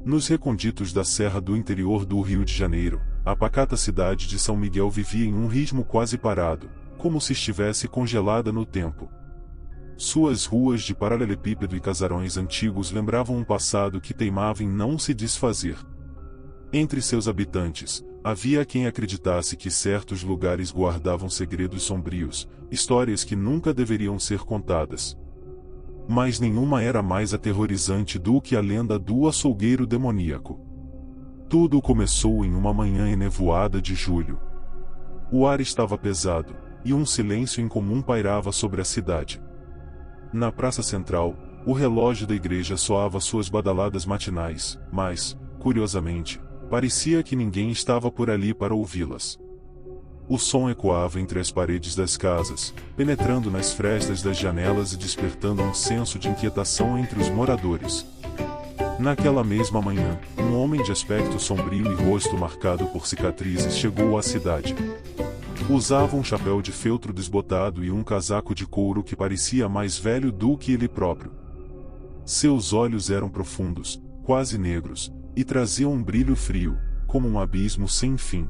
Nos recônditos da serra do interior do Rio de Janeiro, a pacata cidade de São Miguel vivia em um ritmo quase parado, como se estivesse congelada no tempo. Suas ruas de paralelepípedo e casarões antigos lembravam um passado que teimava em não se desfazer. Entre seus habitantes, havia quem acreditasse que certos lugares guardavam segredos sombrios, histórias que nunca deveriam ser contadas. Mas nenhuma era mais aterrorizante do que a lenda do açougueiro demoníaco. Tudo começou em uma manhã enevoada de julho. O ar estava pesado, e um silêncio incomum pairava sobre a cidade. Na praça central, o relógio da igreja soava suas badaladas matinais, mas, curiosamente, parecia que ninguém estava por ali para ouvi-las. O som ecoava entre as paredes das casas, penetrando nas frestas das janelas e despertando um senso de inquietação entre os moradores. Naquela mesma manhã, um homem de aspecto sombrio e rosto marcado por cicatrizes chegou à cidade. Usava um chapéu de feltro desbotado e um casaco de couro que parecia mais velho do que ele próprio. Seus olhos eram profundos, quase negros, e traziam um brilho frio, como um abismo sem fim.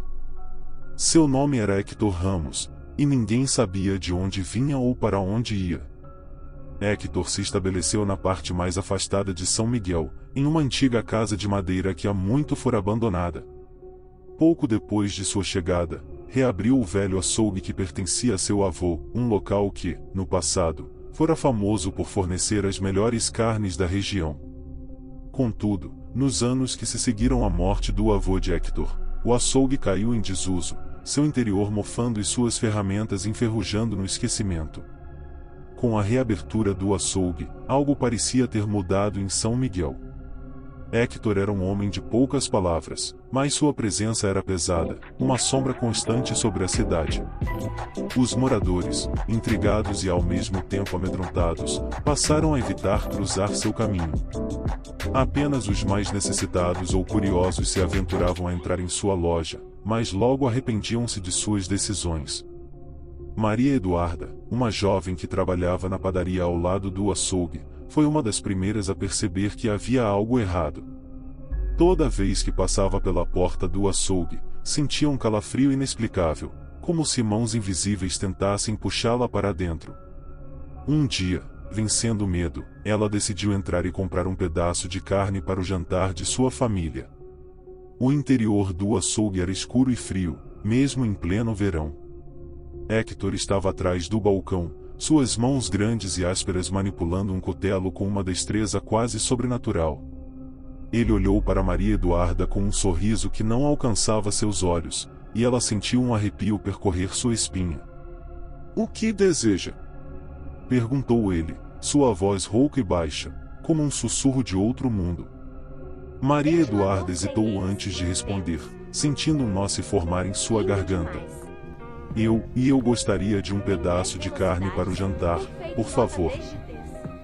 Seu nome era Hector Ramos, e ninguém sabia de onde vinha ou para onde ia. Hector se estabeleceu na parte mais afastada de São Miguel, em uma antiga casa de madeira que há muito fora abandonada. Pouco depois de sua chegada, reabriu o velho açougue que pertencia a seu avô, um local que, no passado, fora famoso por fornecer as melhores carnes da região. Contudo, nos anos que se seguiram à morte do avô de Hector, o açougue caiu em desuso, seu interior mofando e suas ferramentas enferrujando no esquecimento. Com a reabertura do açougue, algo parecia ter mudado em São Miguel. Hector era um homem de poucas palavras, mas sua presença era pesada, uma sombra constante sobre a cidade. Os moradores, intrigados e ao mesmo tempo amedrontados, passaram a evitar cruzar seu caminho. Apenas os mais necessitados ou curiosos se aventuravam a entrar em sua loja, mas logo arrependiam-se de suas decisões. Maria Eduarda, uma jovem que trabalhava na padaria ao lado do açougue, foi uma das primeiras a perceber que havia algo errado. Toda vez que passava pela porta do açougue, sentia um calafrio inexplicável, como se mãos invisíveis tentassem puxá-la para dentro. Um dia, vencendo o medo, ela decidiu entrar e comprar um pedaço de carne para o jantar de sua família. O interior do açougue era escuro e frio, mesmo em pleno verão. Hector estava atrás do balcão, suas mãos grandes e ásperas manipulando um cutelo com uma destreza quase sobrenatural. Ele olhou para Maria Eduarda com um sorriso que não alcançava seus olhos, e ela sentiu um arrepio percorrer sua espinha. "O que deseja?" perguntou ele, sua voz rouca e baixa, como um sussurro de outro mundo. Maria Eduarda hesitou antes de responder, sentindo um nó se formar em sua garganta. Eu gostaria de um pedaço de carne para o jantar, por favor."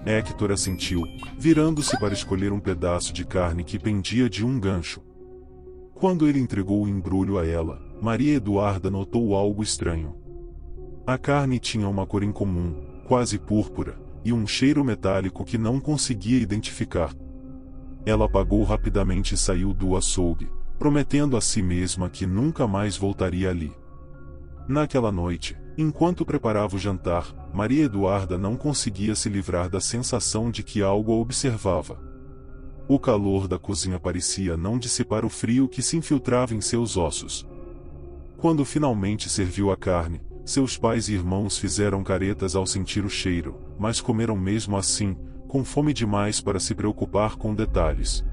Hector assentiu, virando-se para escolher um pedaço de carne que pendia de um gancho. Quando ele entregou o embrulho a ela, Maria Eduarda notou algo estranho. A carne tinha uma cor incomum, quase púrpura, e um cheiro metálico que não conseguia identificar. Ela apagou rapidamente e saiu do açougue, prometendo a si mesma que nunca mais voltaria ali. Naquela noite, enquanto preparava o jantar, Maria Eduarda não conseguia se livrar da sensação de que algo a observava. O calor da cozinha parecia não dissipar o frio que se infiltrava em seus ossos. Quando finalmente serviu a carne, seus pais e irmãos fizeram caretas ao sentir o cheiro, mas comeram mesmo assim, com fome demais para se preocupar com detalhes.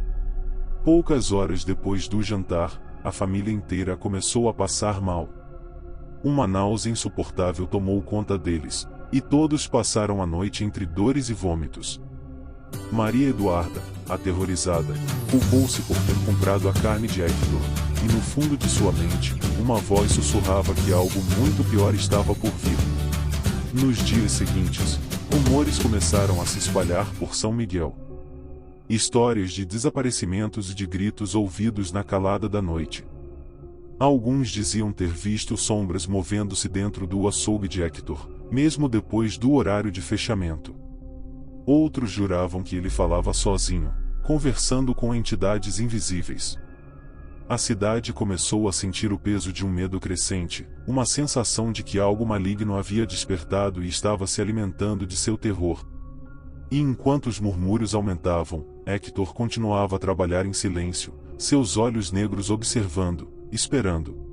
Poucas horas depois do jantar, a família inteira começou a passar mal. Uma náusea insuportável tomou conta deles, e todos passaram a noite entre dores e vômitos. Maria Eduarda, aterrorizada, culpou-se por ter comprado a carne de Hector, e no fundo de sua mente, uma voz sussurrava que algo muito pior estava por vir. Nos dias seguintes, rumores começaram a se espalhar por São Miguel. Histórias de desaparecimentos e de gritos ouvidos na calada da noite. Alguns diziam ter visto sombras movendo-se dentro do açougue de Hector, mesmo depois do horário de fechamento. Outros juravam que ele falava sozinho, conversando com entidades invisíveis. A cidade começou a sentir o peso de um medo crescente, uma sensação de que algo maligno havia despertado e estava se alimentando de seu terror. E enquanto os murmúrios aumentavam, Hector continuava a trabalhar em silêncio, seus olhos negros observando, esperando.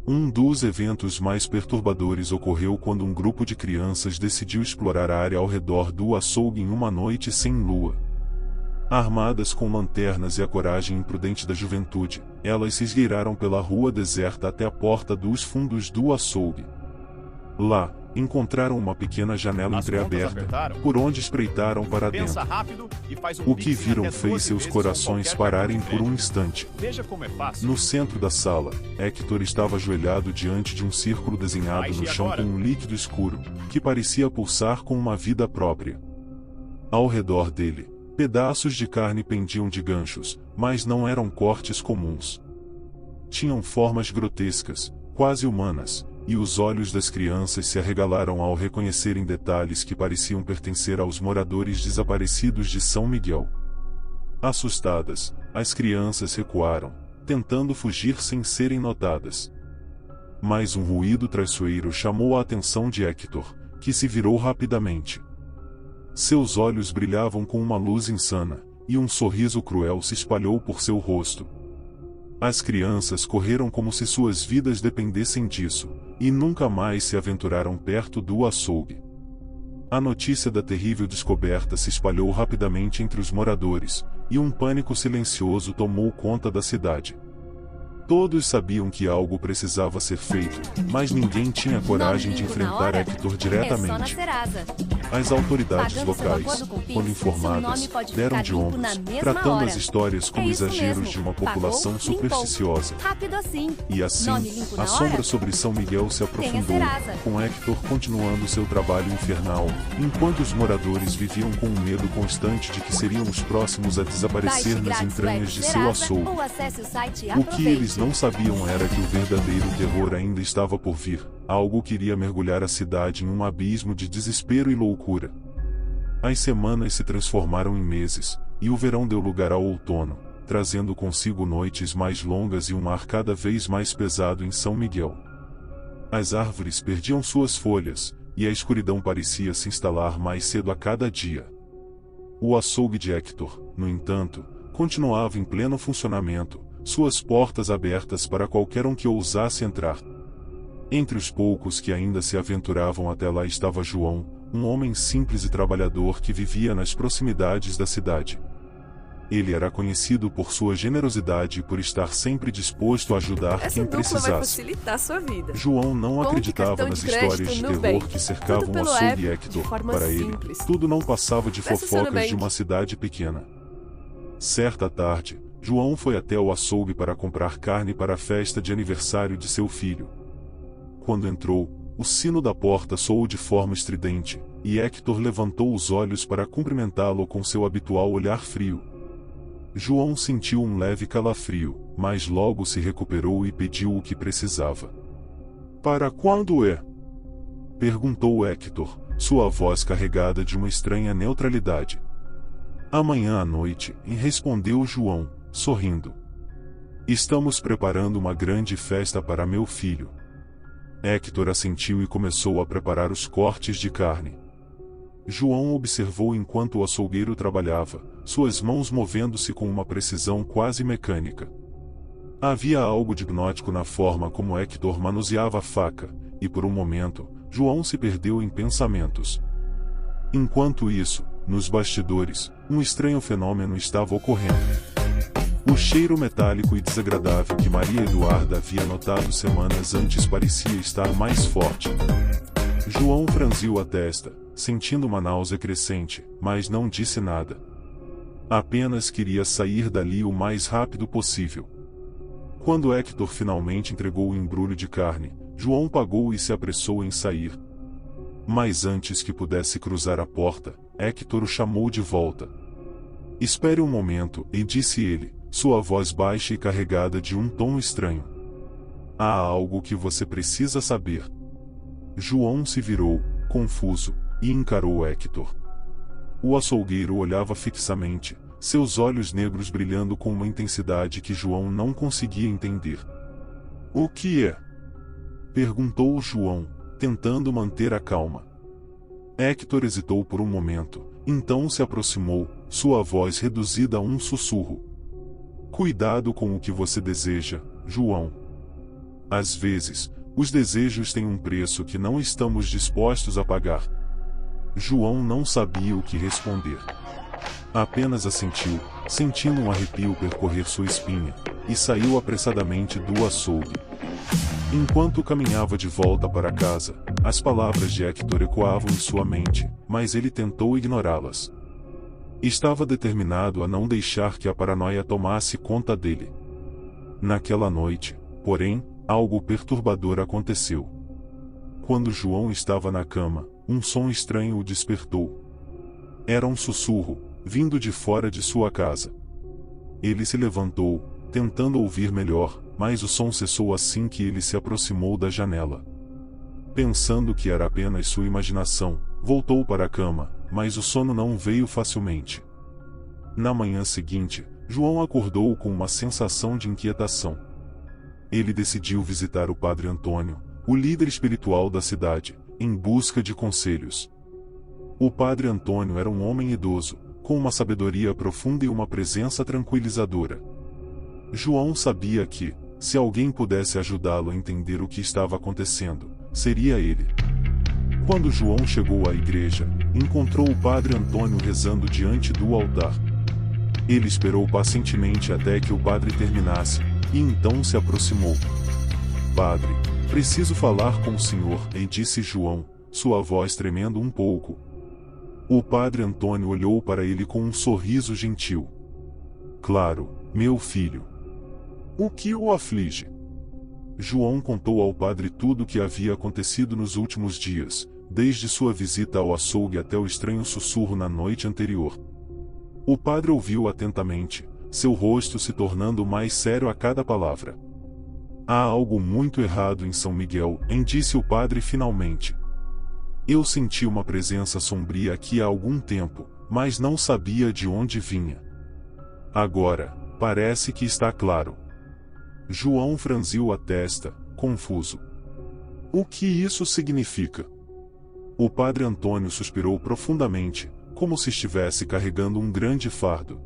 Um dos eventos mais perturbadores ocorreu quando um grupo de crianças decidiu explorar a área ao redor do açougue em uma noite sem lua. Armadas com lanternas e a coragem imprudente da juventude, elas se esgueiraram pela rua deserta até a porta dos fundos do açougue. Lá, encontraram uma pequena janela entreaberta, por onde espreitaram para dentro. O que viram fez seus corações pararem por um instante. No centro da sala, Hector estava ajoelhado diante de um círculo desenhado no chão com um líquido escuro, que parecia pulsar com uma vida própria. Ao redor dele, pedaços de carne pendiam de ganchos, mas não eram cortes comuns. Tinham formas grotescas, quase humanas, e os olhos das crianças se arregalaram ao reconhecerem detalhes que pareciam pertencer aos moradores desaparecidos de São Miguel. Assustadas, as crianças recuaram, tentando fugir sem serem notadas. Mas um ruído traiçoeiro chamou a atenção de Hector, que se virou rapidamente. Seus olhos brilhavam com uma luz insana, e um sorriso cruel se espalhou por seu rosto. As crianças correram como se suas vidas dependessem disso, e nunca mais se aventuraram perto do açougue. A notícia da terrível descoberta se espalhou rapidamente entre os moradores, e um pânico silencioso tomou conta da cidade. Todos sabiam que algo precisava ser feito, mas ninguém tinha coragem de enfrentar Hector diretamente. As autoridades locais, quando informadas, deram de ombros, tratando as histórias como exageros de uma população supersticiosa. E assim, a sombra sobre São Miguel se aprofundou, com Hector continuando seu trabalho infernal, enquanto os moradores viviam com um medo constante de que seriam os próximos a desaparecer nas entranhas de seu açougue. O que eles não sabiam era que o verdadeiro terror ainda estava por vir, algo que iria mergulhar a cidade em um abismo de desespero e loucura. As semanas se transformaram em meses, e o verão deu lugar ao outono, trazendo consigo noites mais longas e um ar cada vez mais pesado em São Miguel. As árvores perdiam suas folhas, e a escuridão parecia se instalar mais cedo a cada dia. O açougue de Hector, no entanto, continuava em pleno funcionamento, suas portas abertas para qualquer um que ousasse entrar. Entre os poucos que ainda se aventuravam até lá estava João, um homem simples e trabalhador que vivia nas proximidades da cidade. Ele era conhecido por sua generosidade e por estar sempre disposto a ajudar quem precisasse. Vai facilitar sua vida. João não acreditava nas histórias de terror que cercavam o açougue Hector. Para ele, tudo não passava de fofocas de uma cidade pequena. Certa tarde, João foi até o açougue para comprar carne para a festa de aniversário de seu filho. Quando entrou, o sino da porta soou de forma estridente, e Hector levantou os olhos para cumprimentá-lo com seu habitual olhar frio. João sentiu um leve calafrio, mas logo se recuperou e pediu o que precisava. "Para quando é?" perguntou Hector, sua voz carregada de uma estranha neutralidade. "Amanhã à noite", respondeu João, sorrindo. "Estamos preparando uma grande festa para meu filho." Hector assentiu e começou a preparar os cortes de carne. João observou enquanto o açougueiro trabalhava, suas mãos movendo-se com uma precisão quase mecânica. Havia algo de hipnótico na forma como Hector manuseava a faca, e por um momento, João se perdeu em pensamentos. Enquanto isso, nos bastidores, um estranho fenômeno estava ocorrendo. O cheiro metálico e desagradável que Maria Eduarda havia notado semanas antes parecia estar mais forte. João franziu a testa, sentindo uma náusea crescente, mas não disse nada. Apenas queria sair dali o mais rápido possível. Quando Hector finalmente entregou o embrulho de carne, João pagou e se apressou em sair. Mas antes que pudesse cruzar a porta, Hector o chamou de volta. "Espere um momento", disse ele, sua voz baixa e carregada de um tom estranho. "Há algo que você precisa saber." João se virou, confuso, e encarou Hector. O açougueiro olhava fixamente, seus olhos negros brilhando com uma intensidade que João não conseguia entender. "O que é?" perguntou João, tentando manter a calma. Hector hesitou por um momento, então se aproximou, sua voz reduzida a um sussurro. "Cuidado com o que você deseja, João. Às vezes, os desejos têm um preço que não estamos dispostos a pagar." João não sabia o que responder. Apenas assentiu, sentindo um arrepio percorrer sua espinha, e saiu apressadamente do açougue. Enquanto caminhava de volta para casa, as palavras de Hector ecoavam em sua mente, mas ele tentou ignorá-las. Estava determinado a não deixar que a paranoia tomasse conta dele. Naquela noite, porém, algo perturbador aconteceu. Quando João estava na cama, um som estranho o despertou. Era um sussurro, vindo de fora de sua casa. Ele se levantou, tentando ouvir melhor, mas o som cessou assim que ele se aproximou da janela. Pensando que era apenas sua imaginação, voltou para a cama, mas o sono não veio facilmente. Na manhã seguinte, João acordou com uma sensação de inquietação. Ele decidiu visitar o Padre Antônio, o líder espiritual da cidade, em busca de conselhos. O Padre Antônio era um homem idoso, com uma sabedoria profunda e uma presença tranquilizadora. João sabia que, se alguém pudesse ajudá-lo a entender o que estava acontecendo, seria ele. Quando João chegou à igreja, encontrou o Padre Antônio rezando diante do altar. Ele esperou pacientemente até que o padre terminasse, e então se aproximou. "Padre, preciso falar com o senhor", disse João, sua voz tremendo um pouco. O Padre Antônio olhou para ele com um sorriso gentil. "Claro, meu filho. O que o aflige?" João contou ao padre tudo o que havia acontecido nos últimos dias, desde sua visita ao açougue até o estranho sussurro na noite anterior. O padre ouviu atentamente, seu rosto se tornando mais sério a cada palavra. "Há algo muito errado em São Miguel", disse o padre finalmente. "Eu senti uma presença sombria aqui há algum tempo, mas não sabia de onde vinha. Agora, parece que está claro." João franziu a testa, confuso. "O que isso significa?" O Padre Antônio suspirou profundamente, como se estivesse carregando um grande fardo.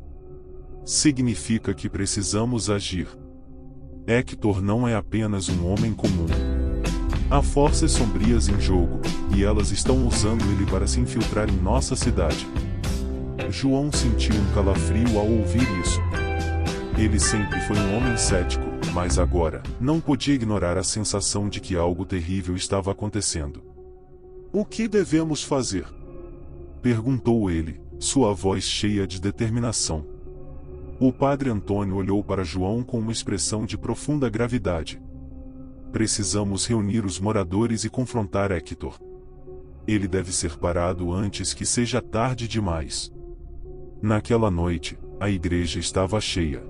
"Significa que precisamos agir. Hector não é apenas um homem comum. Há forças sombrias em jogo, e elas estão usando ele para se infiltrar em nossa cidade." João sentiu um calafrio ao ouvir isso. Ele sempre foi um homem cético, mas agora, não podia ignorar a sensação de que algo terrível estava acontecendo. "O que devemos fazer?" perguntou ele, sua voz cheia de determinação. O Padre Antônio olhou para João com uma expressão de profunda gravidade. "Precisamos reunir os moradores e confrontar Hector. Ele deve ser parado antes que seja tarde demais." Naquela noite, a igreja estava cheia.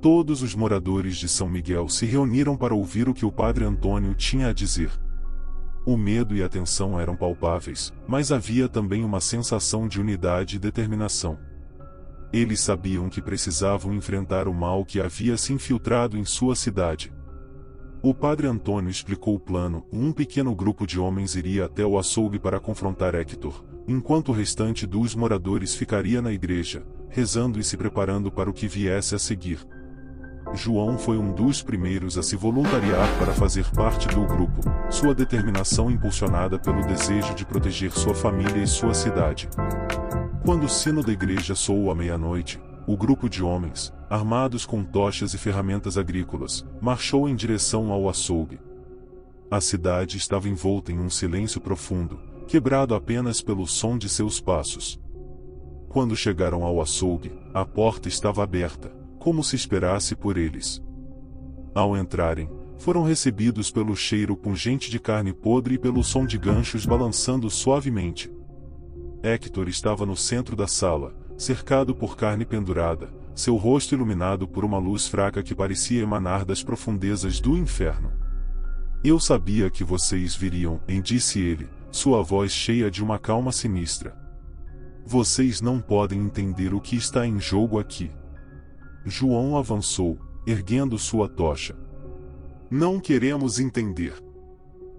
Todos os moradores de São Miguel se reuniram para ouvir o que o Padre Antônio tinha a dizer. O medo e a tensão eram palpáveis, mas havia também uma sensação de unidade e determinação. Eles sabiam que precisavam enfrentar o mal que havia se infiltrado em sua cidade. O Padre Antônio explicou o plano: um pequeno grupo de homens iria até o açougue para confrontar Hector, enquanto o restante dos moradores ficaria na igreja, rezando e se preparando para o que viesse a seguir. João foi um dos primeiros a se voluntariar para fazer parte do grupo, sua determinação impulsionada pelo desejo de proteger sua família e sua cidade. Quando o sino da igreja soou à meia-noite, o grupo de homens, armados com tochas e ferramentas agrícolas, marchou em direção ao açougue. A cidade estava envolta em um silêncio profundo, quebrado apenas pelo som de seus passos. Quando chegaram ao açougue, a porta estava aberta, como se esperasse por eles. Ao entrarem, foram recebidos pelo cheiro pungente de carne podre e pelo som de ganchos balançando suavemente. Hector estava no centro da sala, cercado por carne pendurada, seu rosto iluminado por uma luz fraca que parecia emanar das profundezas do inferno. "Eu sabia que vocês viriam", disse ele, sua voz cheia de uma calma sinistra. Vocês não podem entender o que está em jogo aqui. João avançou, erguendo sua tocha. Não queremos entender.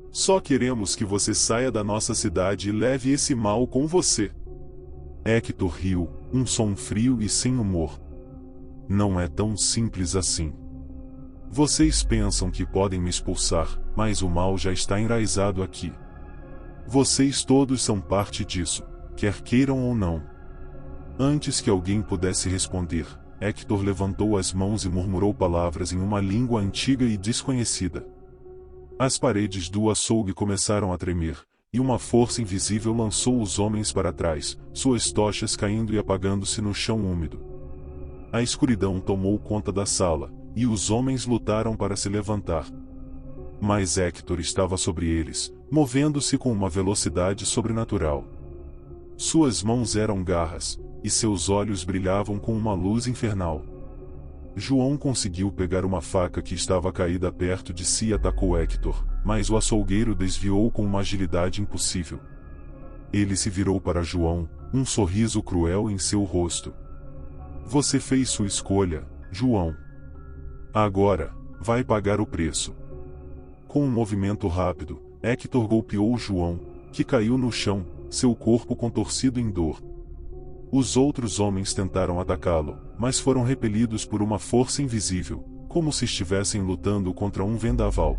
Só queremos que você saia da nossa cidade e leve esse mal com você. Hector riu, um som frio e sem humor. Não é tão simples assim. Vocês pensam que podem me expulsar, mas o mal já está enraizado aqui. Vocês todos são parte disso, quer queiram ou não. Antes que alguém pudesse responder, Hector levantou as mãos e murmurou palavras em uma língua antiga e desconhecida. As paredes do açougue começaram a tremer, e uma força invisível lançou os homens para trás, suas tochas caindo e apagando-se no chão úmido. A escuridão tomou conta da sala, e os homens lutaram para se levantar. Mas Hector estava sobre eles, movendo-se com uma velocidade sobrenatural. Suas mãos eram garras, e seus olhos brilhavam com uma luz infernal. João conseguiu pegar uma faca que estava caída perto de si e atacou Hector, mas o açougueiro desviou com uma agilidade impossível. Ele se virou para João, um sorriso cruel em seu rosto. Você fez sua escolha, João. Agora, vai pagar o preço. Com um movimento rápido, Hector golpeou João, que caiu no chão, seu corpo contorcido em dor. Os outros homens tentaram atacá-lo, mas foram repelidos por uma força invisível, como se estivessem lutando contra um vendaval.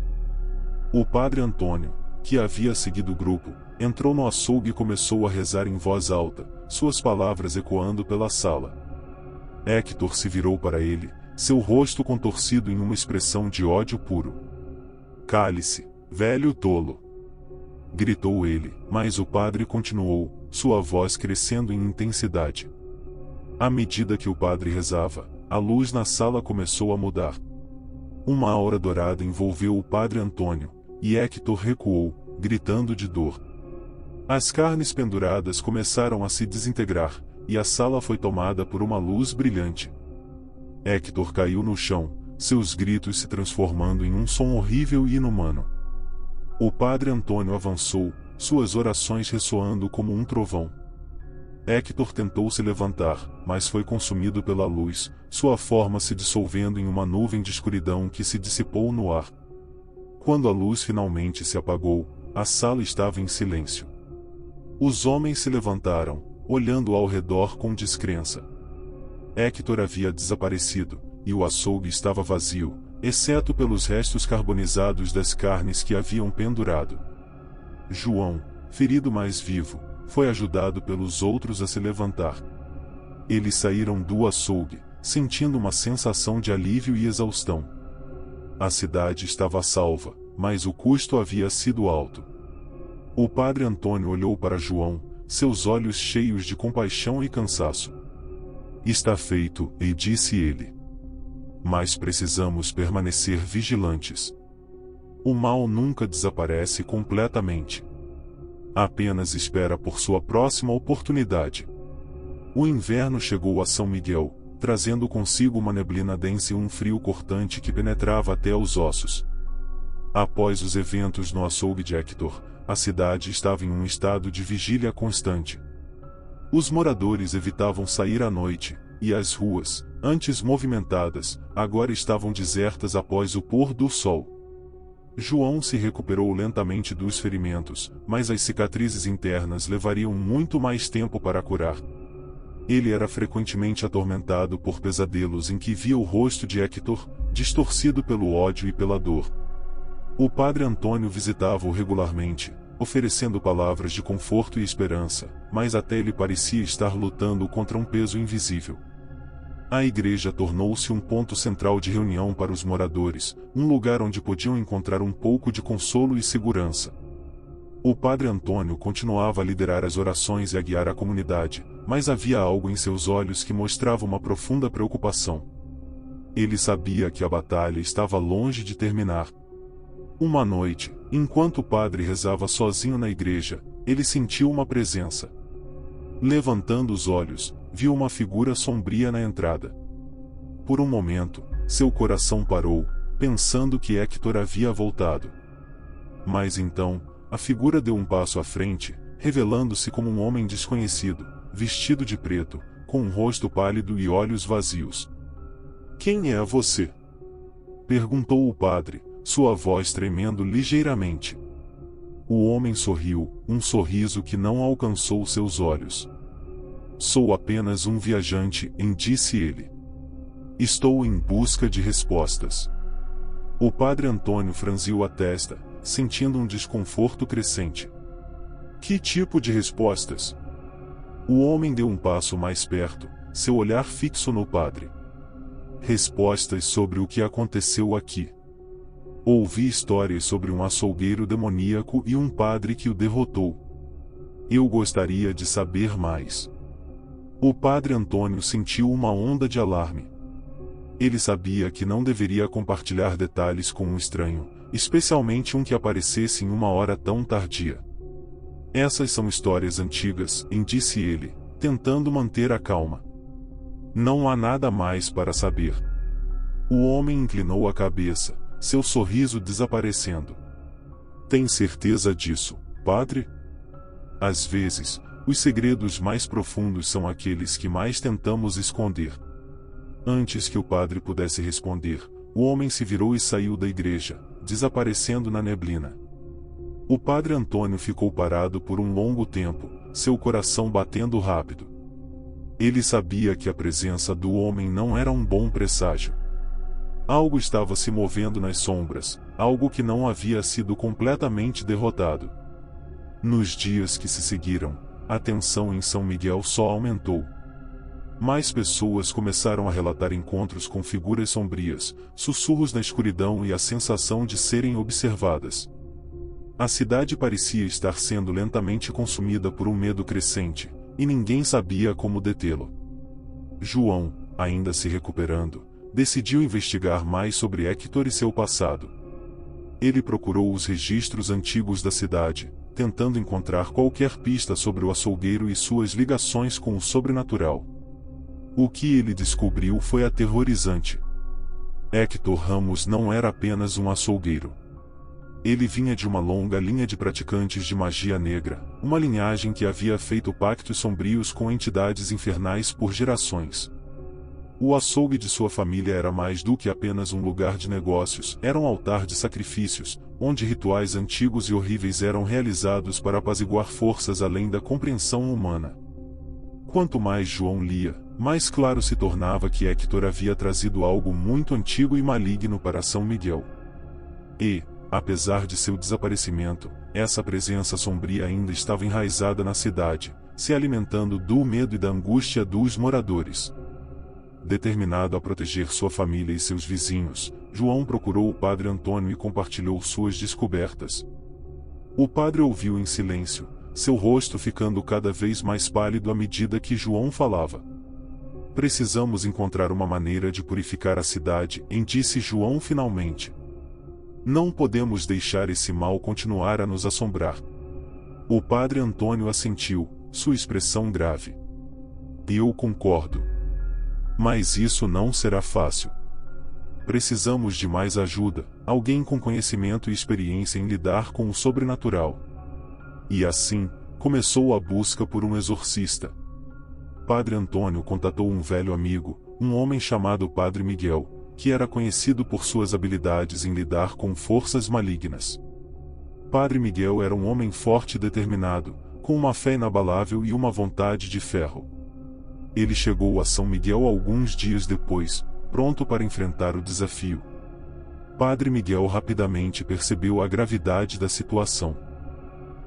O padre Antônio, que havia seguido o grupo, entrou no açougue e começou a rezar em voz alta, suas palavras ecoando pela sala. Hector se virou para ele, seu rosto contorcido em uma expressão de ódio puro. Cale-se, velho tolo! Gritou ele, mas o padre continuou, sua voz crescendo em intensidade. À medida que o padre rezava, a luz na sala começou a mudar. Uma aura dourada envolveu o padre Antônio, e Hector recuou, gritando de dor. As carnes penduradas começaram a se desintegrar, e a sala foi tomada por uma luz brilhante. Hector caiu no chão, seus gritos se transformando em um som horrível e inumano. O padre Antônio avançou, suas orações ressoando como um trovão. Hector tentou se levantar, mas foi consumido pela luz, sua forma se dissolvendo em uma nuvem de escuridão que se dissipou no ar. Quando a luz finalmente se apagou, a sala estava em silêncio. Os homens se levantaram, olhando ao redor com descrença. Hector havia desaparecido, e o açougue estava vazio, exceto pelos restos carbonizados das carnes que haviam pendurado. João, ferido mais vivo, foi ajudado pelos outros a se levantar. Eles saíram do açougue, sentindo uma sensação de alívio e exaustão. A cidade estava salva, mas o custo havia sido alto. O padre Antônio olhou para João, seus olhos cheios de compaixão e cansaço. Está feito, e disse ele. Mas precisamos permanecer vigilantes. O mal nunca desaparece completamente. Apenas espera por sua próxima oportunidade. O inverno chegou a São Miguel, trazendo consigo uma neblina densa e um frio cortante que penetrava até os ossos. Após os eventos no açougue de Hector, a cidade estava em um estado de vigília constante. Os moradores evitavam sair à noite, e as ruas, antes movimentadas, agora estavam desertas após o pôr do sol. João se recuperou lentamente dos ferimentos, mas as cicatrizes internas levariam muito mais tempo para curar. Ele era frequentemente atormentado por pesadelos em que via o rosto de Hector, distorcido pelo ódio e pela dor. O padre Antônio visitava-o regularmente, oferecendo palavras de conforto e esperança, mas até ele parecia estar lutando contra um peso invisível. A igreja tornou-se um ponto central de reunião para os moradores, um lugar onde podiam encontrar um pouco de consolo e segurança. O padre Antônio continuava a liderar as orações e a guiar a comunidade, mas havia algo em seus olhos que mostrava uma profunda preocupação. Ele sabia que a batalha estava longe de terminar. Uma noite, enquanto o padre rezava sozinho na igreja, ele sentiu uma presença. Levantando os olhos, viu uma figura sombria na entrada. Por um momento, seu coração parou, pensando que Hector havia voltado. Mas então, a figura deu um passo à frente, revelando-se como um homem desconhecido, vestido de preto, com um rosto pálido e olhos vazios. "Quem é você?" perguntou o padre, sua voz tremendo ligeiramente. O homem sorriu, um sorriso que não alcançou seus olhos. "Sou apenas um viajante", disse ele. "Estou em busca de respostas." O padre Antônio franziu a testa, sentindo um desconforto crescente. "Que tipo de respostas?" O homem deu um passo mais perto, seu olhar fixo no padre. "Respostas sobre o que aconteceu aqui. Ouvi histórias sobre um açougueiro demoníaco e um padre que o derrotou. Eu gostaria de saber mais." O padre Antônio sentiu uma onda de alarme. Ele sabia que não deveria compartilhar detalhes com um estranho, especialmente um que aparecesse em uma hora tão tardia. "Essas são histórias antigas", disse ele, tentando manter a calma. "Não há nada mais para saber." O homem inclinou a cabeça, seu sorriso desaparecendo. "Tem certeza disso, padre?" "Às vezes, os segredos mais profundos são aqueles que mais tentamos esconder." Antes que o padre pudesse responder, o homem se virou e saiu da igreja, desaparecendo na neblina. O padre Antônio ficou parado por um longo tempo, seu coração batendo rápido. Ele sabia que a presença do homem não era um bom presságio. Algo estava se movendo nas sombras, algo que não havia sido completamente derrotado. Nos dias que se seguiram, a tensão em São Miguel só aumentou. Mais pessoas começaram a relatar encontros com figuras sombrias, sussurros na escuridão e a sensação de serem observadas. A cidade parecia estar sendo lentamente consumida por um medo crescente, e ninguém sabia como detê-lo. João, ainda se recuperando, decidiu investigar mais sobre Héctor e seu passado. Ele procurou os registros antigos da cidade, tentando encontrar qualquer pista sobre o açougueiro e suas ligações com o sobrenatural. O que ele descobriu foi aterrorizante. Héctor Ramos não era apenas um açougueiro. Ele vinha de uma longa linha de praticantes de magia negra, uma linhagem que havia feito pactos sombrios com entidades infernais por gerações. O açougue de sua família era mais do que apenas um lugar de negócios, era um altar de sacrifícios, onde rituais antigos e horríveis eram realizados para apaziguar forças além da compreensão humana. Quanto mais João lia, mais claro se tornava que Héctor havia trazido algo muito antigo e maligno para São Miguel. E, apesar de seu desaparecimento, essa presença sombria ainda estava enraizada na cidade, se alimentando do medo e da angústia dos moradores. Determinado a proteger sua família e seus vizinhos, João procurou o padre Antônio e compartilhou suas descobertas. O padre ouviu em silêncio, seu rosto ficando cada vez mais pálido à medida que João falava. "Precisamos encontrar uma maneira de purificar a cidade", disse João finalmente. "Não podemos deixar esse mal continuar a nos assombrar." O padre Antônio assentiu, sua expressão grave. "Eu concordo. Mas isso não será fácil. Precisamos de mais ajuda, alguém com conhecimento e experiência em lidar com o sobrenatural." E assim, começou a busca por um exorcista. Padre Antônio contatou um velho amigo, um homem chamado Padre Miguel, que era conhecido por suas habilidades em lidar com forças malignas. Padre Miguel era um homem forte e determinado, com uma fé inabalável e uma vontade de ferro. Ele chegou a São Miguel alguns dias depois, pronto para enfrentar o desafio. Padre Miguel rapidamente percebeu a gravidade da situação.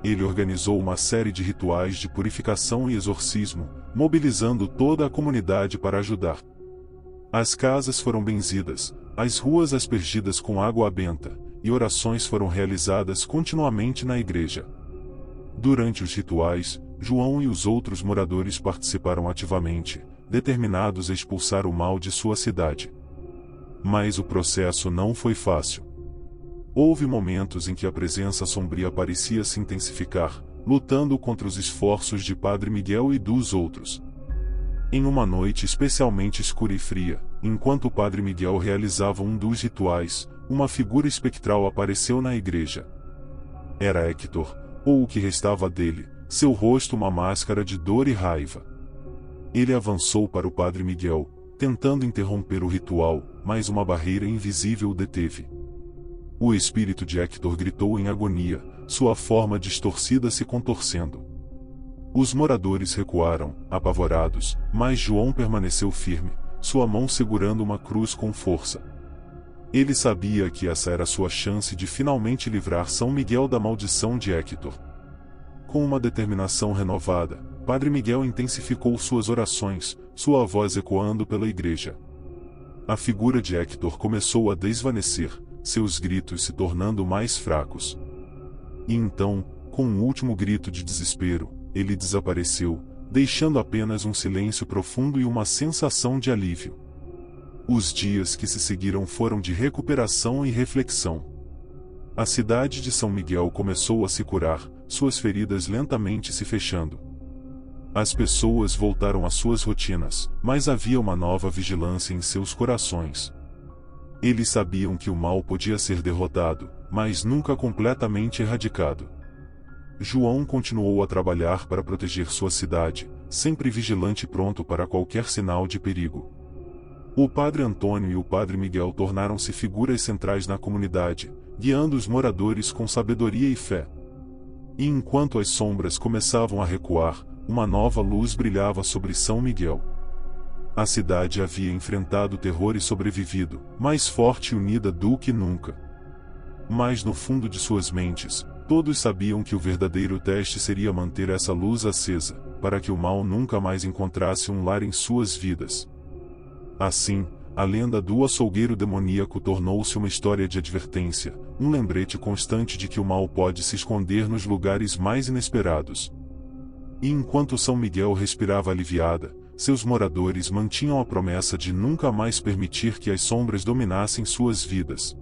Ele organizou uma série de rituais de purificação e exorcismo, mobilizando toda a comunidade para ajudar. As casas foram benzidas, as ruas aspergidas com água benta, e orações foram realizadas continuamente na igreja. Durante os rituais, João e os outros moradores participaram ativamente, determinados a expulsar o mal de sua cidade. Mas o processo não foi fácil. Houve momentos em que a presença sombria parecia se intensificar, lutando contra os esforços de Padre Miguel e dos outros. Em uma noite especialmente escura e fria, enquanto o Padre Miguel realizava um dos rituais, uma figura espectral apareceu na igreja. Era Héctor, ou o que restava dele, seu rosto uma máscara de dor e raiva. Ele avançou para o Padre Miguel, tentando interromper o ritual, mas uma barreira invisível o deteve. O espírito de Hector gritou em agonia, sua forma distorcida se contorcendo. Os moradores recuaram, apavorados, mas João permaneceu firme, sua mão segurando uma cruz com força. Ele sabia que essa era sua chance de finalmente livrar São Miguel da maldição de Hector. Com uma determinação renovada, Padre Miguel intensificou suas orações, sua voz ecoando pela igreja. A figura de Hector começou a desvanecer, seus gritos se tornando mais fracos. E então, com um último grito de desespero, ele desapareceu, deixando apenas um silêncio profundo e uma sensação de alívio. Os dias que se seguiram foram de recuperação e reflexão. A cidade de São Miguel começou a se curar, suas feridas lentamente se fechando. As pessoas voltaram às suas rotinas, mas havia uma nova vigilância em seus corações. Eles sabiam que o mal podia ser derrotado, mas nunca completamente erradicado. João continuou a trabalhar para proteger sua cidade, sempre vigilante e pronto para qualquer sinal de perigo. O Padre Antônio e o Padre Miguel tornaram-se figuras centrais na comunidade, guiando os moradores com sabedoria e fé. E enquanto as sombras começavam a recuar, uma nova luz brilhava sobre São Miguel. A cidade havia enfrentado o terror e sobrevivido, mais forte e unida do que nunca. Mas no fundo de suas mentes, todos sabiam que o verdadeiro teste seria manter essa luz acesa, para que o mal nunca mais encontrasse um lar em suas vidas. Assim, a lenda do açougueiro demoníaco tornou-se uma história de advertência, um lembrete constante de que o mal pode se esconder nos lugares mais inesperados. E enquanto São Miguel respirava aliviada, seus moradores mantinham a promessa de nunca mais permitir que as sombras dominassem suas vidas.